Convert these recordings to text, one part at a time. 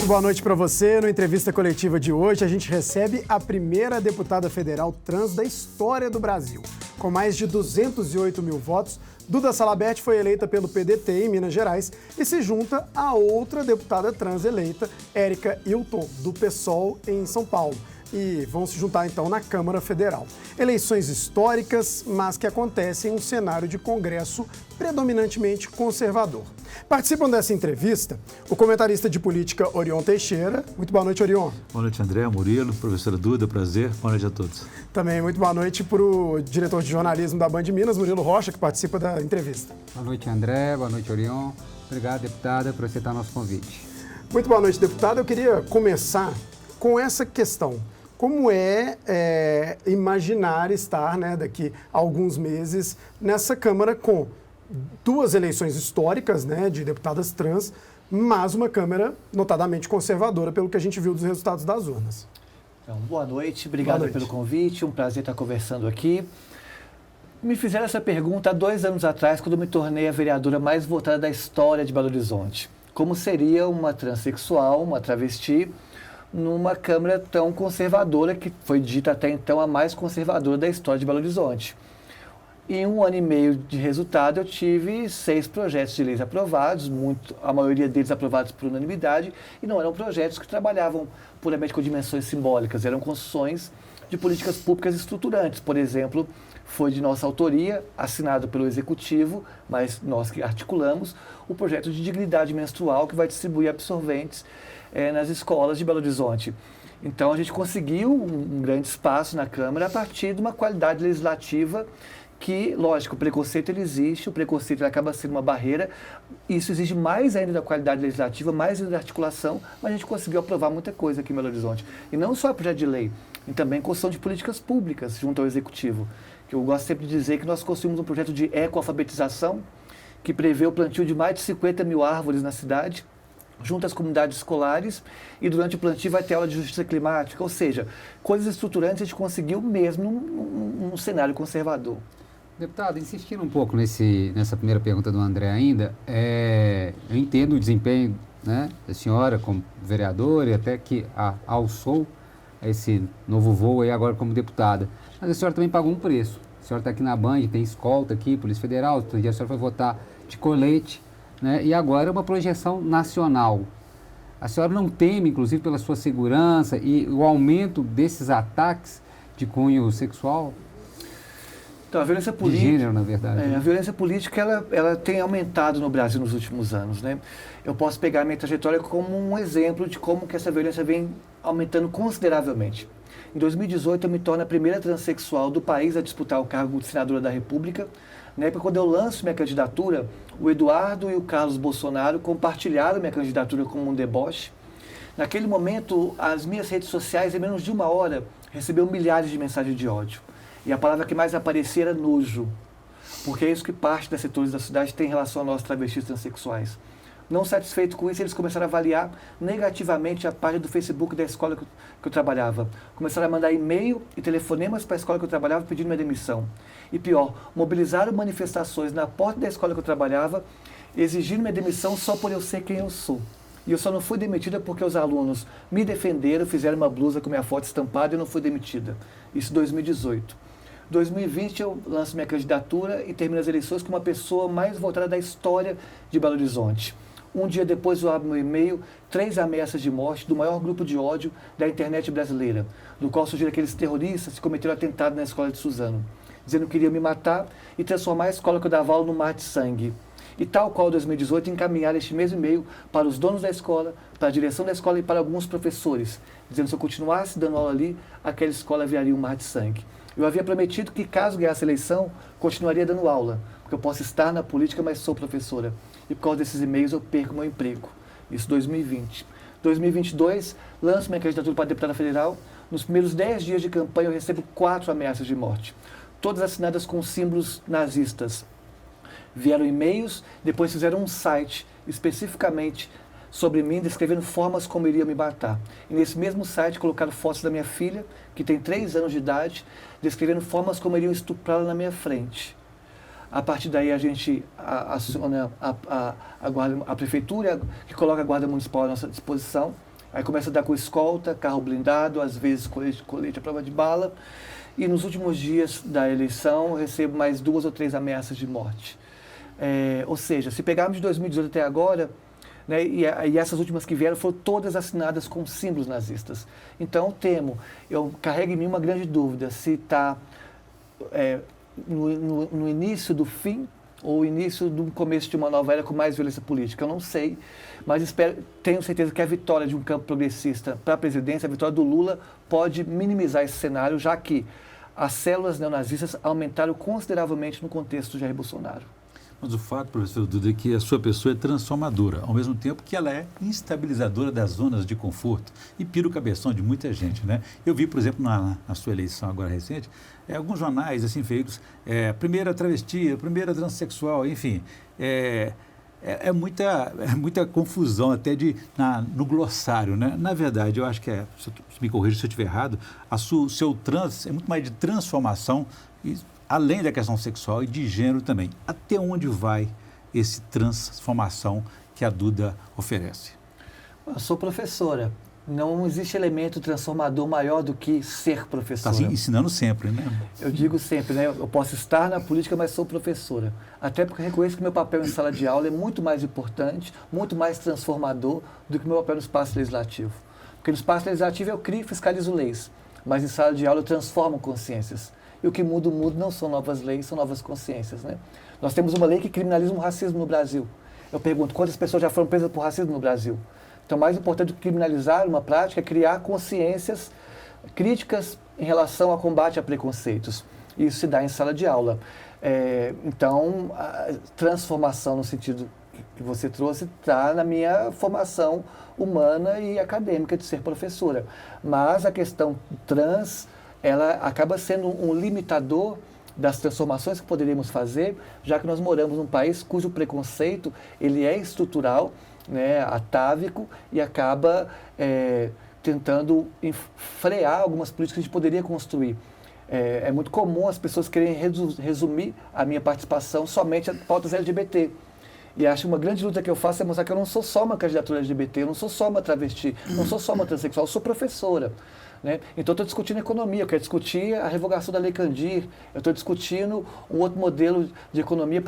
Muito boa noite para você. No Entrevista Coletiva de hoje, a gente recebe a primeira deputada federal trans da história do Brasil. Com mais de 208 mil votos, Duda Salabert foi eleita pelo PDT em Minas Gerais e se junta a outra deputada trans eleita, Érica Hilton, do PSOL em São Paulo. E vão se juntar, então, na Câmara Federal. Eleições históricas, mas que acontecem em um cenário de Congresso predominantemente conservador. Participam dessa entrevista o comentarista de política Orion Teixeira. Muito boa noite, Orion. Boa noite, André, Murilo, professora Duda, prazer. Boa noite a todos. Também muito boa noite para o diretor de jornalismo da Band Minas, Murilo Rocha, que participa da entrevista. Boa noite, André. Boa noite, Orion. Obrigado, deputada, por aceitar nosso convite. Muito boa noite, deputada. Eu queria começar com essa questão. Como é imaginar estar, daqui a alguns meses, nessa Câmara com duas eleições históricas, de deputadas trans, mas uma Câmara notadamente conservadora, pelo que a gente viu dos resultados das urnas? Então, boa noite, obrigado pelo convite, um prazer estar conversando aqui. Me fizeram essa pergunta há 2 anos atrás, quando me tornei a vereadora mais votada da história de Belo Horizonte. Como seria uma transexual, uma travesti, numa Câmara tão conservadora, que foi dita até então a mais conservadora da história de Belo Horizonte. Em 1 ano e meio de resultado, eu tive 6 projetos de leis aprovados, a maioria deles aprovados por unanimidade, e não eram projetos que trabalhavam puramente com dimensões simbólicas, eram construções de políticas públicas estruturantes. Por exemplo, foi de nossa autoria, assinado pelo Executivo, mas nós que articulamos, o projeto de dignidade menstrual, que vai distribuir absorventes nas escolas de Belo Horizonte. Então, a gente conseguiu um grande espaço na Câmara a partir de uma qualidade legislativa que, lógico, o preconceito ele existe, o preconceito ele acaba sendo uma barreira, isso exige mais ainda da qualidade legislativa, mais ainda da articulação, mas a gente conseguiu aprovar muita coisa aqui em Belo Horizonte. E não só projeto de lei, e também construção de políticas públicas junto ao Executivo. Que eu gosto sempre de dizer que nós construímos um projeto de ecoalfabetização, que prevê o plantio de mais de 50 mil árvores na cidade, junto às comunidades escolares, e durante o plantio vai ter aula de justiça climática, ou seja, coisas estruturantes a gente conseguiu mesmo num cenário conservador. Deputado, insistindo um pouco nessa primeira pergunta do André ainda, eu entendo o desempenho da senhora como vereadora e até que alçou esse novo voo aí agora como deputada, mas a senhora também pagou um preço. A senhora está aqui na Band, tem escolta aqui, Polícia Federal, outro dia a senhora foi votar de colete, e agora é uma projeção nacional. A senhora não teme, inclusive, pela sua segurança e o aumento desses ataques de cunho sexual? Então, a violência política, de gênero, na verdade. A violência política ela tem aumentado no Brasil nos últimos anos. Eu posso pegar a minha trajetória como um exemplo de como que essa violência vem aumentando consideravelmente. Em 2018, eu me torno a primeira transexual do país a disputar o cargo de senadora da República. Na época, quando eu lanço minha candidatura, o Eduardo e o Carlos Bolsonaro compartilharam minha candidatura como um deboche. Naquele momento, as minhas redes sociais, em menos de 1 hora, receberam milhares de mensagens de ódio. E a palavra que mais aparecia era nojo, porque é isso que parte dos setores da cidade tem em relação a nós travestis transexuais. Não satisfeito com isso, eles começaram a avaliar negativamente a página do Facebook da escola que eu trabalhava. Começaram a mandar e-mail e telefonemas para a escola que eu trabalhava pedindo minha demissão. E pior, mobilizaram manifestações na porta da escola que eu trabalhava, exigindo minha demissão só por eu ser quem eu sou. E eu só não fui demitida porque os alunos me defenderam, fizeram uma blusa com minha foto estampada e eu não fui demitida. Isso em 2018. 2020 eu lanço minha candidatura e termino as eleições como a pessoa mais votada da história de Belo Horizonte. Um dia depois eu abro meu e-mail, 3 ameaças de morte do maior grupo de ódio da internet brasileira, no qual surgiram aqueles terroristas que cometeram atentado na escola de Suzano, dizendo que queriam me matar e transformar a escola que eu dava aula num mar de sangue. E tal qual 2018, encaminhar este mesmo e-mail para os donos da escola, para a direção da escola e para alguns professores, dizendo que se eu continuasse dando aula ali, aquela escola viraria um mar de sangue. Eu havia prometido que, caso ganhasse a eleição, continuaria dando aula, porque eu posso estar na política, mas sou professora. E por causa desses e-mails eu perco meu emprego. Isso em 2020. 2022, lanço minha candidatura para deputada federal. Nos primeiros 10 dias de campanha eu recebo 4 ameaças de morte, todas assinadas com símbolos nazistas. Vieram e-mails, depois fizeram um site especificamente sobre mim, descrevendo formas como iriam me matar. E nesse mesmo site colocaram fotos da minha filha, que tem 3 anos de idade, descrevendo formas como iriam estuprá-la na minha frente. A partir daí a gente aciona a prefeitura, que coloca a Guarda Municipal à nossa disposição, Aí começa a dar com escolta, carro blindado, às vezes colete à prova de bala. E nos últimos dias da eleição, eu recebo mais 2 ou 3 ameaças de morte. Ou seja, se pegarmos de 2018 até agora, né, e essas últimas que vieram foram todas assinadas com símbolos nazistas. Então, eu carrego em mim uma grande dúvida se está no início do fim ou início do começo de uma nova era com mais violência política. Eu não sei, mas tenho certeza que a vitória de um campo progressista para a presidência, a vitória do Lula, pode minimizar esse cenário, já que as células neonazistas aumentaram consideravelmente no contexto de Jair Bolsonaro. Mas o fato, professor Duda, é que a sua pessoa é transformadora, ao mesmo tempo que ela é instabilizadora das zonas de conforto e pira o cabeção de muita gente, né? Eu vi, por exemplo, na sua eleição agora recente, alguns jornais assim feitos, primeira travesti, primeira transexual, enfim, é muita confusão até no glossário, né? Na verdade, eu acho que se me corrija se eu estiver errado, o seu trans é muito mais de transformação, além da questão sexual e de gênero também. Até onde vai essa transformação que a Duda oferece? Eu sou professora. Não existe elemento transformador maior do que ser professora. Está ensinando sempre, né? Eu digo sempre, né? Eu posso estar na política, mas sou professora. Até porque eu reconheço que meu papel em sala de aula é muito mais importante, muito mais transformador do que meu papel no espaço legislativo. Porque no espaço legislativo eu crio e fiscalizo leis, mas em sala de aula eu transformo consciências. E o que muda o mundo não são novas leis, são novas consciências, né? Nós temos uma lei que criminaliza o racismo no Brasil. Eu pergunto, quantas pessoas já foram presas por racismo no Brasil? Então, mais importante do que criminalizar uma prática é criar consciências críticas em relação ao combate a preconceitos. Isso se dá em sala de aula. Então, a transformação no sentido que você trouxe está na minha formação humana e acadêmica de ser professora. Mas a questão trans, ela acaba sendo um limitador das transformações que poderíamos fazer, já que nós moramos num país cujo preconceito ele é estrutural, né, atávico, e acaba tentando frear algumas políticas que a gente poderia construir. É muito comum as pessoas querem resumir a minha participação somente a pautas LGBT. E acho que uma grande luta que eu faço é mostrar que eu não sou só uma candidatura LGBT, eu não sou só uma travesti, não sou só uma transexual, eu sou professora. Né? Então, eu estou discutindo economia, eu quero discutir a revogação da Lei Candir, eu estou discutindo um outro modelo de economia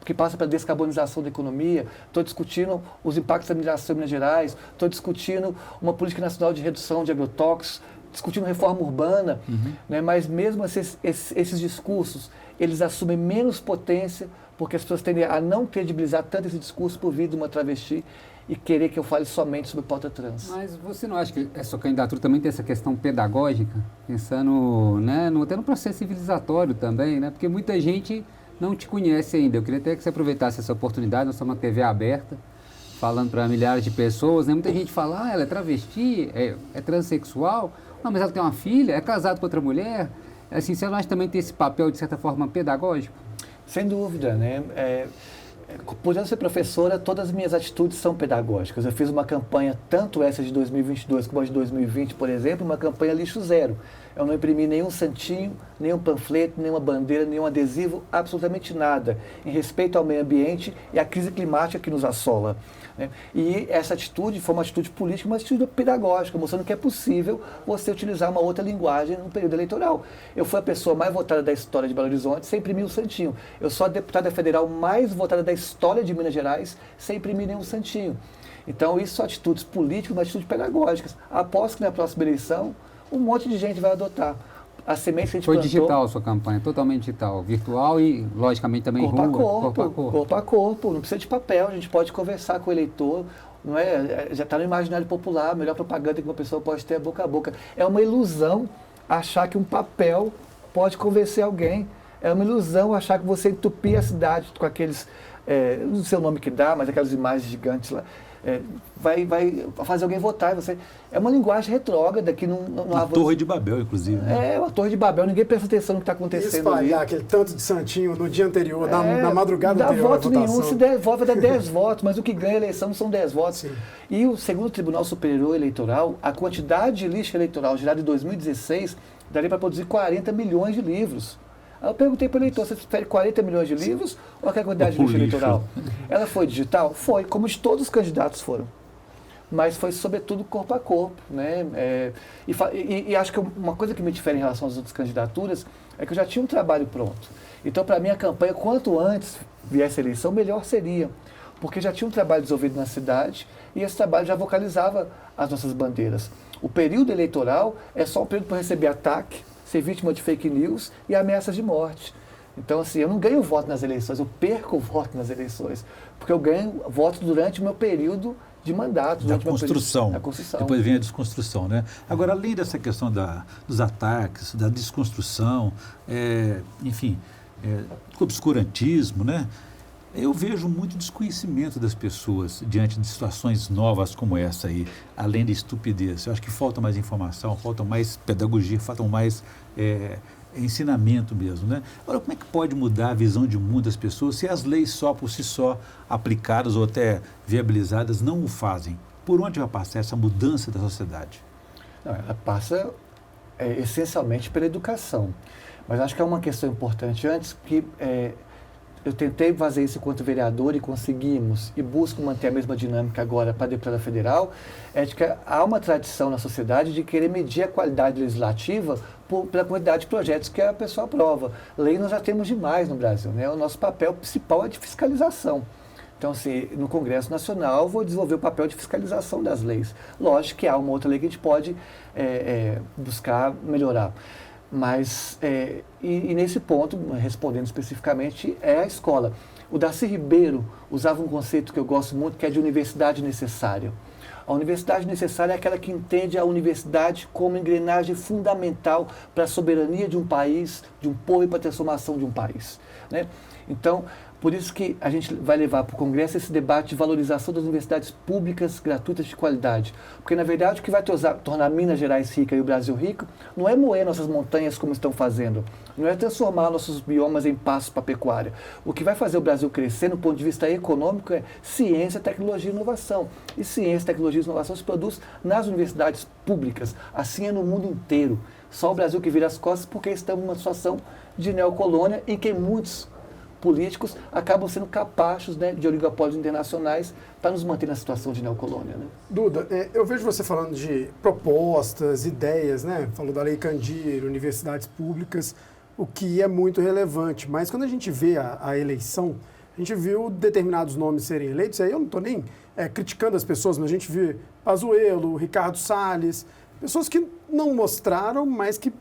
que passa pela descarbonização da economia, estou discutindo os impactos da mineração em Minas Gerais, estou discutindo uma política nacional de redução de agrotóxicos, discutindo reforma urbana, né? Mas mesmo esses discursos, eles assumem menos potência, porque as pessoas tendem a não credibilizar tanto esse discurso por vir de uma travesti e querer que eu fale somente sobre pauta trans. Mas você não acha que a sua candidatura também tem essa questão pedagógica, pensando, né, até no processo civilizatório também, né? Porque muita gente não te conhece ainda. Eu queria até que você aproveitasse essa oportunidade, nós somos uma TV aberta, falando para milhares de pessoas, né? Muita gente fala, ela é travesti, é transexual, não, mas ela tem uma filha, é casada com outra mulher. Assim, você não acha que também tem esse papel, de certa forma, pedagógico? Sem dúvida, né? Por eu ser professora, todas as minhas atitudes são pedagógicas. Eu fiz uma campanha, tanto essa de 2022 como a de 2020, por exemplo, uma campanha lixo zero. Eu não imprimi nenhum santinho, nenhum panfleto, nenhuma bandeira, nenhum adesivo, absolutamente nada, em respeito ao meio ambiente e à crise climática que nos assola. Né? E essa atitude foi uma atitude política, uma atitude pedagógica, mostrando que é possível você utilizar uma outra linguagem no período eleitoral. Eu fui a pessoa mais votada da história de Belo Horizonte sem imprimir um santinho. Eu sou a deputada federal mais votada da história de Minas Gerais sem imprimir nenhum santinho. Então, isso são atitudes políticas, mas atitudes pedagógicas. Aposto que na próxima eleição, um monte de gente vai adotar. A semente que a gente Foi plantou, digital a sua campanha, totalmente digital, virtual e, logicamente, também corpo rua, corpo a corpo, não precisa de papel, a gente pode conversar com o eleitor, não já está no imaginário popular, a melhor propaganda que uma pessoa pode ter é boca a boca. É uma ilusão achar que um papel pode convencer alguém, é uma ilusão achar que você entupir a cidade com aqueles, não sei o nome que dá, mas aquelas imagens gigantes lá, vai fazer alguém votar. É uma linguagem retrógrada que não há... Torre de Babel, inclusive. Né? Uma Torre de Babel, ninguém presta atenção no que está acontecendo. Espalhar aquele tanto de santinho no dia anterior, na madrugada anterior. Não dá voto nenhum, se der voto vai dar 10 votos, mas o que ganha a eleição são 10 votos. Sim. E o segundo Tribunal Superior Eleitoral, a quantidade de lixo eleitoral gerada em 2016 daria para produzir 40 milhões de livros. Aí eu perguntei para o eleitor, você prefere 40 milhões de livros ou a quantidade de lixo eleitoral? Ela foi digital? Foi, como de todos os candidatos foram. mas foi sobretudo corpo a corpo, né? E acho que uma coisa que me difere em relação às outras candidaturas é que eu já tinha um trabalho pronto. Então, para mim, a campanha, quanto antes viesse a eleição, melhor seria, porque já tinha um trabalho desenvolvido na cidade e esse trabalho já vocalizava as nossas bandeiras. O período eleitoral é só um período para receber ataque, ser vítima de fake news e ameaças de morte. Então, assim, eu não ganho voto nas eleições, eu perco o voto nas eleições, porque eu ganho voto durante o meu período de mandato. Da construção. Da construção. Depois vem a desconstrução, né? Agora, além dessa questão dos ataques, da desconstrução, enfim, do obscurantismo, né? Eu vejo muito desconhecimento das pessoas diante de situações novas como essa aí, além da estupidez. Eu acho que falta mais informação, falta mais pedagogia, falta mais ensinamento mesmo, né? Agora, como é que pode mudar a visão de mundo das pessoas se as leis só por si só aplicadas ou até viabilizadas não o fazem? Por onde vai passar essa mudança da sociedade? Não, ela passa essencialmente pela educação. Mas acho que é uma questão importante antes que eu tentei fazer isso enquanto vereador e conseguimos, e busco manter a mesma dinâmica agora para a deputada federal, é de que há uma tradição na sociedade de querer medir a qualidade legislativa pela quantidade de projetos que a pessoa aprova. Lei nós já temos demais no Brasil, né? O nosso papel principal é de fiscalização. Então, assim, no Congresso Nacional, vou desenvolver o papel de fiscalização das leis. Lógico que há uma outra lei que a gente pode buscar melhorar. Mas, e nesse ponto, respondendo especificamente, é a escola. O Darcy Ribeiro usava um conceito que eu gosto muito, que é de universidade necessária. A universidade necessária é aquela que entende a universidade como engrenagem fundamental para a soberania de um país, de um povo e para a transformação de um país, né? Então, por isso que a gente vai levar para o Congresso esse debate de valorização das universidades públicas gratuitas de qualidade. Porque, na verdade, o que vai tornar Minas Gerais rica e o Brasil rico não é moer nossas montanhas como estão fazendo, não é transformar nossos biomas em pastos para a pecuária. O que vai fazer o Brasil crescer, no ponto de vista econômico, é ciência, tecnologia e inovação. E ciência, tecnologia e inovação se produz nas universidades públicas. Assim é no mundo inteiro. Só o Brasil que vira as costas porque estamos numa situação de neocolônia em que muitos políticos acabam sendo capazes, né, de oligopólios internacionais para nos manter na situação de neocolônia, né? Duda, eu vejo você falando de propostas, ideias, né? Falou da Lei Candir, universidades públicas, o que é muito relevante. Mas quando a gente vê a eleição, a gente viu determinados nomes serem eleitos, aí eu não estou nem criticando as pessoas, mas a gente viu Pazuello, Ricardo Salles, pessoas que não mostraram, mas que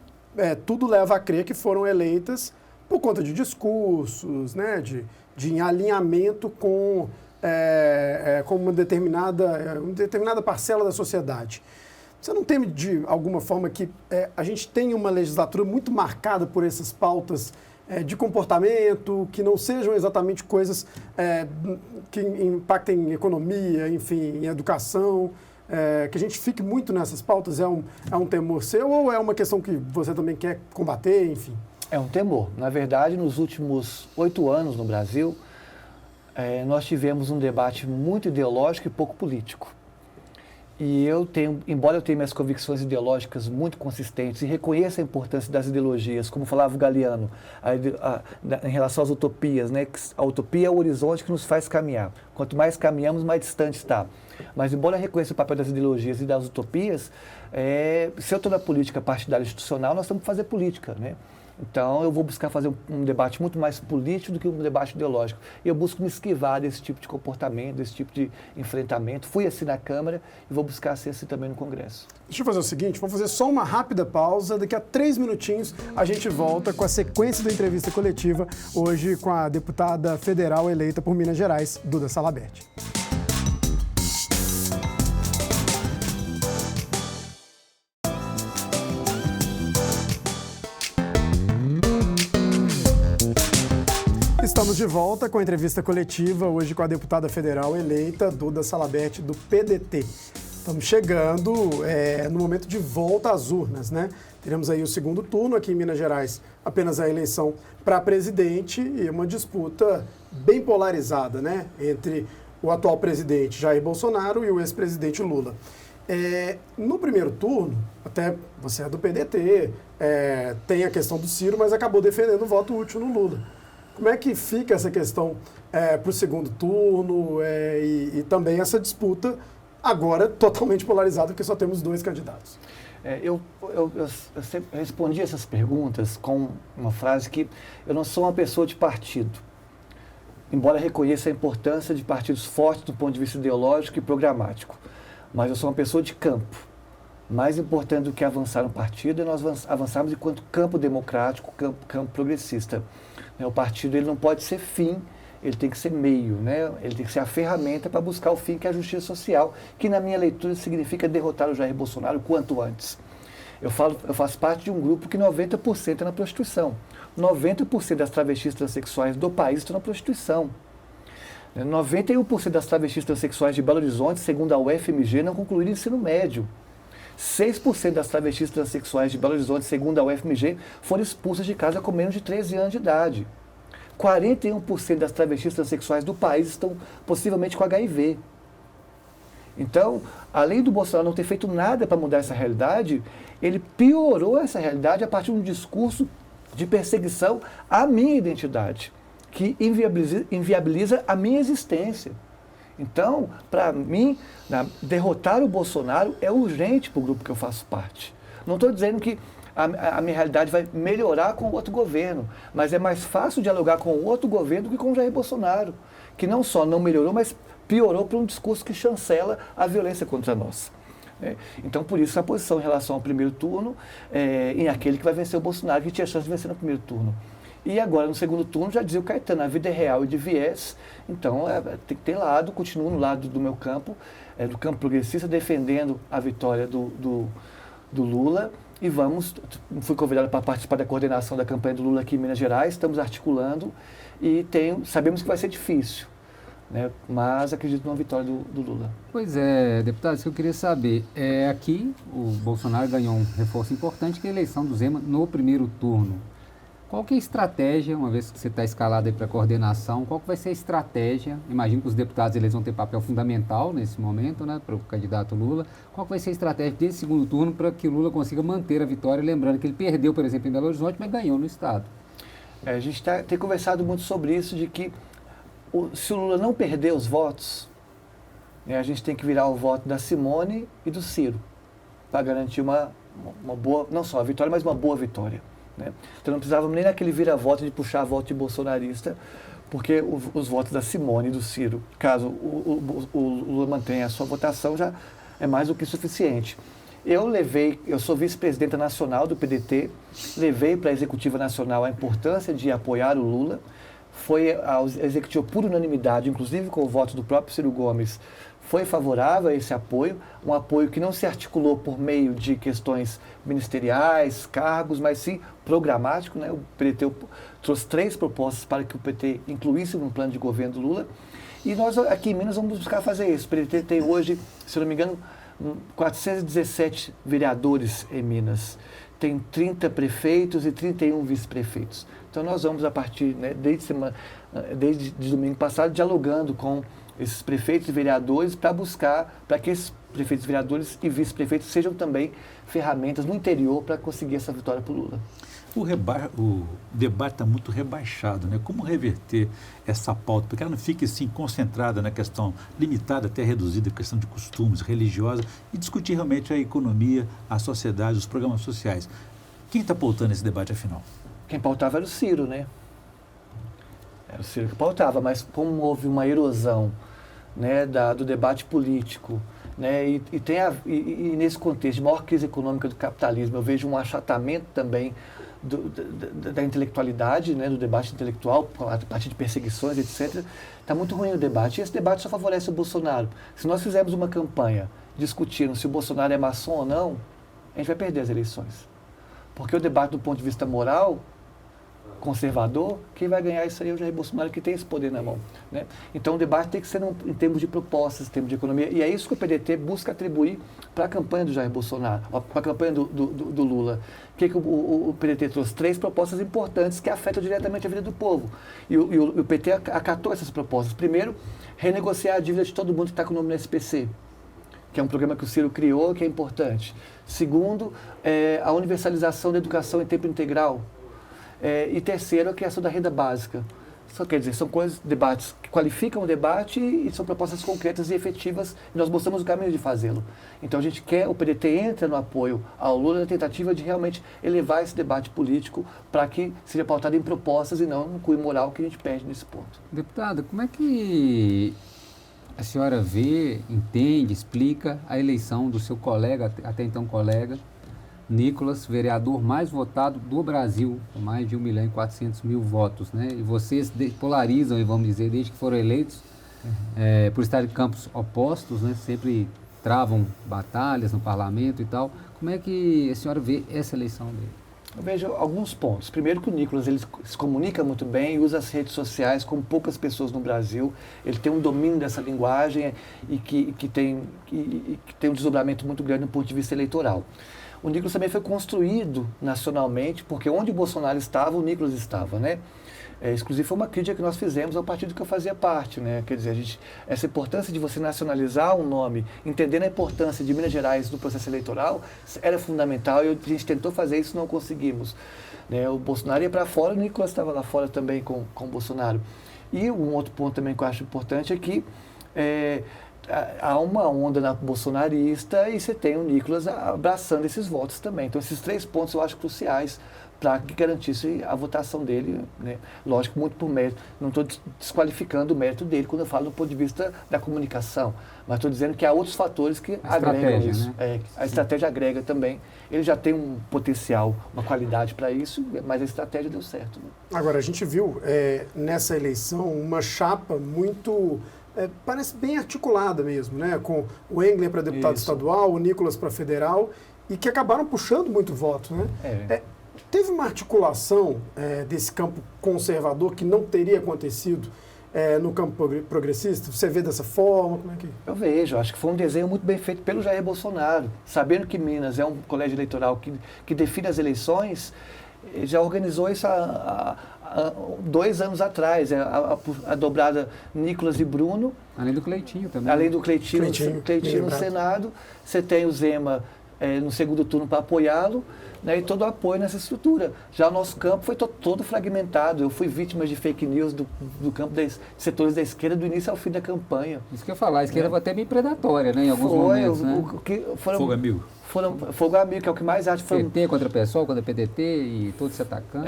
tudo leva a crer que foram eleitas por conta de discursos, né, de alinhamento com uma determinada parcela da sociedade. Você não teme, de alguma forma, que a gente tenha uma legislatura muito marcada por essas pautas de comportamento, que não sejam exatamente coisas que impactem em economia, enfim, em educação, que a gente fique muito nessas pautas? É um temor seu ou é uma questão que você também quer combater, enfim? É um temor. Na verdade, nos últimos 8 anos no Brasil, nós tivemos um debate muito ideológico e pouco político. E embora eu tenha minhas convicções ideológicas muito consistentes e reconheça a importância das ideologias, como falava o Galeano, em relação às utopias, né? A utopia é o horizonte que nos faz caminhar. Quanto mais caminhamos, mais distante está. Mas, embora eu reconheça o papel das ideologias e das utopias, se eu estou na política partidária institucional, nós temos que fazer política, né? Então, eu vou buscar fazer um debate muito mais político do que um debate ideológico. E eu busco me esquivar desse tipo de comportamento, desse tipo de enfrentamento. Fui assim na Câmara e vou buscar ser assim também no Congresso. Deixa eu fazer o seguinte, vamos fazer só uma rápida pausa. Daqui a 3 minutinhos a gente volta com a sequência da entrevista coletiva, hoje com a deputada federal eleita por Minas Gerais, Duda Salabert. Estamos de volta com a entrevista coletiva, hoje com a deputada federal eleita, Duda Salabert, do PDT. Estamos chegando no momento de volta às urnas, né? Teremos aí o segundo turno aqui em Minas Gerais, apenas a eleição para presidente e uma disputa bem polarizada, né? Entre o atual presidente Jair Bolsonaro e o ex-presidente Lula. No primeiro turno, até você é do PDT, tem a questão do Ciro, mas acabou defendendo o voto útil no Lula. Como é que fica essa questão para o segundo turno e também essa disputa agora totalmente polarizado, porque só temos 2 candidatos. Eu sempre respondi essas perguntas com uma frase que eu não sou uma pessoa de partido, embora reconheça a importância de partidos fortes do ponto de vista ideológico e programático, mas eu sou uma pessoa de campo. Mais importante do que avançar no partido é nós avançarmos enquanto campo democrático, campo progressista. O partido ele não pode ser fim, ele tem que ser meio, né? Ele tem que ser a ferramenta para buscar o fim, que é a justiça social, que na minha leitura significa derrotar o Jair Bolsonaro o quanto antes. Eu faço parte de um grupo que 90% é na prostituição. 90% das travestis transexuais do país estão na prostituição. 91% das travestis transexuais de Belo Horizonte, segundo a UFMG, não concluíram ensino médio. 6% das travestis transexuais de Belo Horizonte, segundo a UFMG, foram expulsas de casa com menos de 13 anos de idade. 41% das travestis transexuais do país estão possivelmente com HIV. Então, além do Bolsonaro não ter feito nada para mudar essa realidade, ele piorou essa realidade a partir de um discurso de perseguição à minha identidade, que inviabiliza a minha existência. Então, para mim, derrotar o Bolsonaro é urgente para o grupo que eu faço parte. Não estou dizendo que a minha realidade vai melhorar com o outro governo, mas é mais fácil dialogar com o outro governo do que com o Jair Bolsonaro, que não só não melhorou, mas piorou por um discurso que chancela a violência contra nós. Então, por isso, a posição em relação ao primeiro turno em aquele que vai vencer o Bolsonaro, que tinha chance de vencer no primeiro turno. E agora, no segundo turno, já dizia o Caetano, a vida é real e de viés, então tem que ter lado, continuo no lado do meu campo, do campo progressista, defendendo a vitória do Lula, e fui convidado para participar da coordenação da campanha do Lula aqui em Minas Gerais, estamos articulando, e sabemos que vai ser difícil, né, mas acredito numa vitória do Lula. Pois é, deputado, isso que eu queria saber. Aqui, o Bolsonaro ganhou um reforço importante, que é a eleição do Zema no primeiro turno. Qual que é a estratégia, uma vez que você está escalado aí para a coordenação, qual que vai ser a estratégia? Imagino que os deputados eles vão ter papel fundamental nesse momento, né, para o candidato Lula. Qual que vai ser a estratégia desse segundo turno para que o Lula consiga manter a vitória? Lembrando que ele perdeu, por exemplo, em Belo Horizonte, mas ganhou no Estado. A gente tem conversado muito sobre isso, de que se o Lula não perder os votos, a gente tem que virar o voto da Simone e do Ciro, para garantir uma boa, não só a vitória, mas uma boa vitória. Então não precisávamos nem naquele vira-voto de puxar voto de bolsonarista, porque os votos da Simone e do Ciro, caso o Lula mantenha a sua votação, já é mais do que suficiente. Eu sou vice-presidenta nacional do PDT, levei para a executiva nacional a importância de apoiar o Lula, foi a executiva por unanimidade, inclusive com o voto do próprio Ciro Gomes, foi favorável a esse apoio, um apoio que não se articulou por meio de questões ministeriais, cargos, mas sim programático, né? O PDT trouxe 3 propostas para que o PT incluísse no plano de governo do Lula, e nós aqui em Minas vamos buscar fazer isso. O PDT tem hoje, se não me engano, 417 vereadores em Minas, tem 30 prefeitos e 31 vice-prefeitos. Então nós vamos, a partir, né, desde domingo passado, dialogando com esses prefeitos e vereadores para buscar, para que esses prefeitos, vereadores e vice-prefeitos sejam também ferramentas no interior para conseguir essa vitória para o Lula. O debate está muito rebaixado, né? Como reverter essa pauta, porque ela não fique assim concentrada na questão limitada, até reduzida, questão de costumes, religiosa, e discutir realmente a economia, a sociedade, os programas sociais. Quem está pautando esse debate, afinal? Quem pautava era o Ciro, né? Era o Ciro que pautava, mas como houve uma erosão, né, do debate político, né, e nesse contexto de maior crise econômica do capitalismo, eu vejo um achatamento também da intelectualidade, né, do debate intelectual, a partir de perseguições, etc. Está muito ruim o debate, e esse debate só favorece o Bolsonaro. Se nós fizermos uma campanha discutindo se o Bolsonaro é maçom ou não, a gente vai perder as eleições. Porque o debate do ponto de vista moral, conservador, quem vai ganhar isso aí é o Jair Bolsonaro, que tem esse poder na mão, né? Então o debate tem que ser em termos de propostas, em termos de economia, e é isso que o PDT busca atribuir para a campanha do Jair Bolsonaro, para a campanha do Lula. O PDT trouxe 3 propostas importantes que afetam diretamente a vida do povo, e o PT acatou essas propostas. Primeiro, renegociar a dívida de todo mundo que está com o nome no SPC, que é um programa que o Ciro criou, que é importante. Segundo, a universalização da educação em tempo integral. E terceiro, a criação da renda básica. quer dizer, são debates que qualificam o debate e são propostas concretas e efetivas, e nós mostramos o caminho de fazê-lo. Então a gente quer, o PDT entra no apoio ao Lula na tentativa de realmente elevar esse debate político para que seja pautado em propostas e não no cunho moral que a gente pede nesse ponto. Deputada, como é que a senhora vê, entende, explica a eleição do seu colega, até então colega, Nicolas, vereador mais votado do Brasil, com mais de 1.400.000 votos, né? E vocês polarizam, vamos dizer, desde que foram eleitos, por estar em campos opostos, né? Sempre travam batalhas no parlamento e tal. Como é que a senhora vê essa eleição dele? Eu vejo alguns pontos. Primeiro que o Nicolas ele se comunica muito bem, usa as redes sociais como poucas pessoas no Brasil. Ele tem um domínio dessa linguagem e que tem um desdobramento muito grande do ponto de vista eleitoral. O Nicolas também foi construído nacionalmente, porque onde o Bolsonaro estava, o Nicolas estava, né? Inclusive foi uma crítica que nós fizemos ao partido que eu fazia parte, né? Quer dizer, essa importância de você nacionalizar um nome, entendendo a importância de Minas Gerais no processo eleitoral, era fundamental e a gente tentou fazer isso e não conseguimos. Né? O Bolsonaro ia para fora, o Nicolas estava lá fora também com o Bolsonaro. E um outro ponto também que eu acho importante é que há uma onda bolsonarista e você tem o Nicolas abraçando esses votos também. Então, esses 3 pontos eu acho cruciais para que garantisse a votação dele, né? Lógico, muito por mérito. Não estou desqualificando o mérito dele quando eu falo do ponto de vista da comunicação, mas estou dizendo que há outros fatores que agregam isso. Né? A estratégia agrega também. Ele já tem um potencial, uma qualidade para isso, mas a estratégia deu certo. Né? Agora, a gente viu nessa eleição uma chapa muito... parece bem articulada mesmo, né? Com o Engler para deputado estadual, o Nicolas para federal, e que acabaram puxando muito voto, né? Teve uma articulação desse campo conservador que não teria acontecido no campo progressista? Você vê dessa forma? Como é que... Eu vejo, acho que foi um desenho muito bem feito pelo Jair Bolsonaro. Sabendo que Minas é um colégio eleitoral que define as eleições, já organizou isso há 2 anos atrás, a dobrada Nicolas e Bruno. Além do Cleitinho também. Além do Cleitinho no Senado. Você tem o Zema no segundo turno para apoiá-lo, né, e todo o apoio nessa estrutura. Já o nosso campo foi todo fragmentado. Eu fui vítima de fake news do campo de setores da esquerda do início ao fim da campanha. Isso que eu ia falar, a esquerda foi até bem predatória, né, em alguns momentos. Né? Fogo amigo. Fogo amigo, que é o que mais acho. PT contra PSOL, contra PDT e todos se atacando.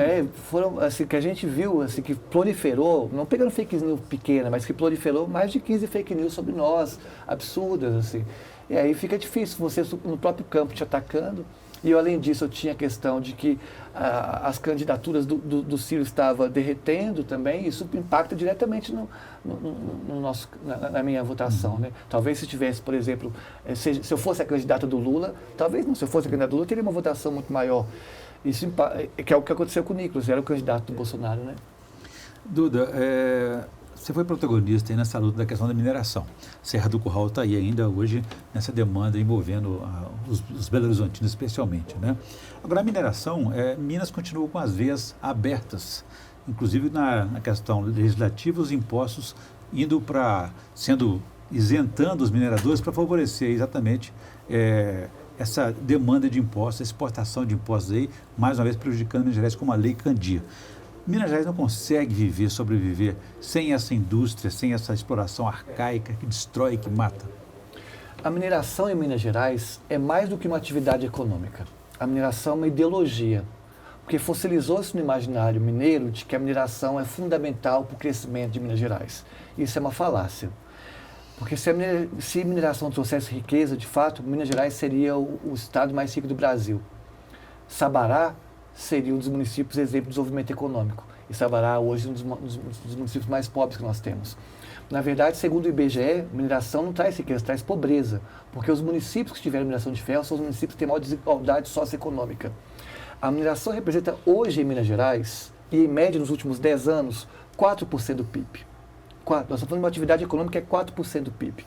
Foram, assim, que a gente viu, assim, que proliferou, não pegando fake news pequena, mas que proliferou mais de 15 fake news sobre nós, absurdas, assim. E aí fica difícil, você no próprio campo te atacando. E além disso, eu tinha a questão de que as candidaturas do Ciro estavam derretendo também, e isso impacta diretamente na minha votação. Né? Talvez se tivesse, por exemplo, se eu fosse a candidata do Lula, talvez não, se eu fosse a candidata do Lula, teria uma votação muito maior. Isso que é o que aconteceu com o Nicolas, era o candidato do Bolsonaro. Né? Duda, você foi protagonista aí nessa luta da questão da mineração. Serra do Curral está aí ainda hoje nessa demanda envolvendo os belo-horizontinos especialmente, né? Agora, a mineração, Minas continua com as veias abertas, inclusive na questão legislativa, os impostos isentando os mineradores para favorecer exatamente essa demanda de impostos, a exportação de impostos aí, mais uma vez prejudicando Minas Gerais com a Lei Candir. Minas Gerais não consegue sobreviver sem essa indústria, sem essa exploração arcaica que destrói, que mata. A mineração em Minas Gerais é mais do que uma atividade econômica. A mineração é uma ideologia, porque fossilizou-se no imaginário mineiro de que a mineração é fundamental para o crescimento de Minas Gerais. Isso é uma falácia. Porque se a mineração trouxesse riqueza, de fato, Minas Gerais seria o estado mais rico do Brasil. Sabará seria um dos municípios exemplo de desenvolvimento econômico. E Sabará hoje é um dos municípios mais pobres que nós temos. Na verdade, segundo o IBGE, mineração não traz riqueza, traz pobreza. Porque os municípios que tiveram mineração de ferro são os municípios que têm maior desigualdade socioeconômica. A mineração representa hoje em Minas Gerais, e em média nos últimos 10 anos, 4% do PIB. Nós estamos falando de uma atividade econômica que é 4% do PIB.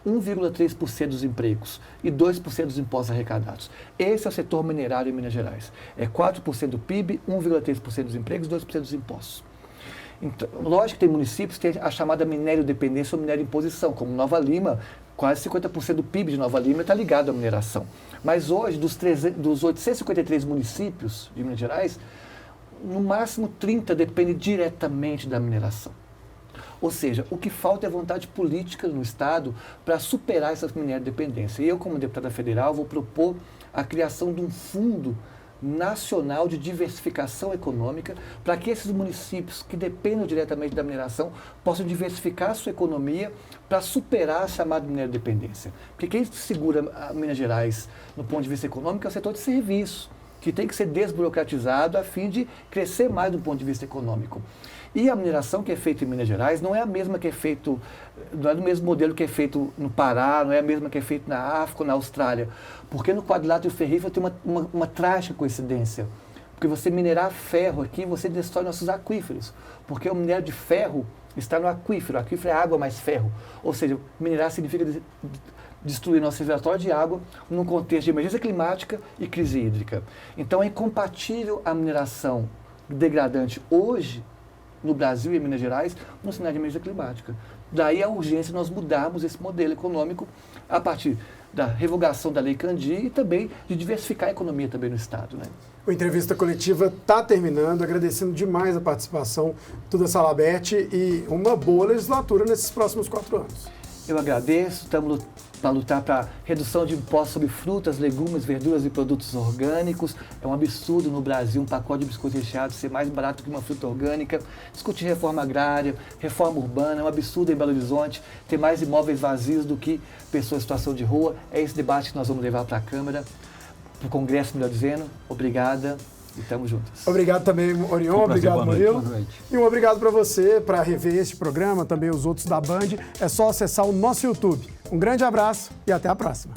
1,3% dos empregos e 2% dos impostos arrecadados. Esse é o setor minerário em Minas Gerais. É 4% do PIB, 1,3% dos empregos e 2% dos impostos. Então, lógico que tem municípios que têm a chamada minério-dependência ou minério-imposição, como Nova Lima, quase 50% do PIB de Nova Lima está ligado à mineração. Mas hoje, dos 853 municípios de Minas Gerais, no máximo 30% depende diretamente da mineração. Ou seja, o que falta é vontade política no Estado para superar essa minera-dependência. E eu, como deputada federal, vou propor a criação de um fundo nacional de diversificação econômica para que esses municípios que dependem diretamente da mineração possam diversificar a sua economia para superar a chamada minera-dependência. Porque quem segura a Minas Gerais no ponto de vista econômico é o setor de serviço, que tem que ser desburocratizado a fim de crescer mais do ponto de vista econômico. E a mineração que é feita em Minas Gerais não é a mesma que é feito, não é do mesmo modelo que é feito no Pará, não é a mesma que é feito na África ou na Austrália. Porque no quadrilátero ferrífero tem uma trágica coincidência. Porque você minerar ferro aqui, você destrói nossos aquíferos. Porque o minério de ferro está no aquífero. O aquífero é água mais ferro. Ou seja, minerar significa destruir nosso reservatório de água num contexto de emergência climática e crise hídrica. Então é incompatível a mineração degradante hoje, no Brasil e em Minas Gerais, no cenário de emergência climática. Daí a urgência de nós mudarmos esse modelo econômico a partir da revogação da Lei Candir e também de diversificar a economia também no Estado, né? A entrevista coletiva está terminando, agradecendo demais a participação da Salabert e uma boa legislatura nesses próximos 4 anos. Eu agradeço, estamos para lutar para redução de impostos sobre frutas, legumes, verduras e produtos orgânicos. É um absurdo no Brasil um pacote de biscoito recheado ser mais barato que uma fruta orgânica. Discutir reforma agrária, reforma urbana, é um absurdo em Belo Horizonte ter mais imóveis vazios do que pessoas em situação de rua. É esse debate que nós vamos levar para a Câmara, para o Congresso, melhor dizendo. Obrigada. E estamos juntos. Obrigado também, Orion. Obrigado, Murilo. Boa noite. E um obrigado para você. Para rever este programa, também os outros da Band, é só acessar o nosso YouTube. Um grande abraço e até a próxima.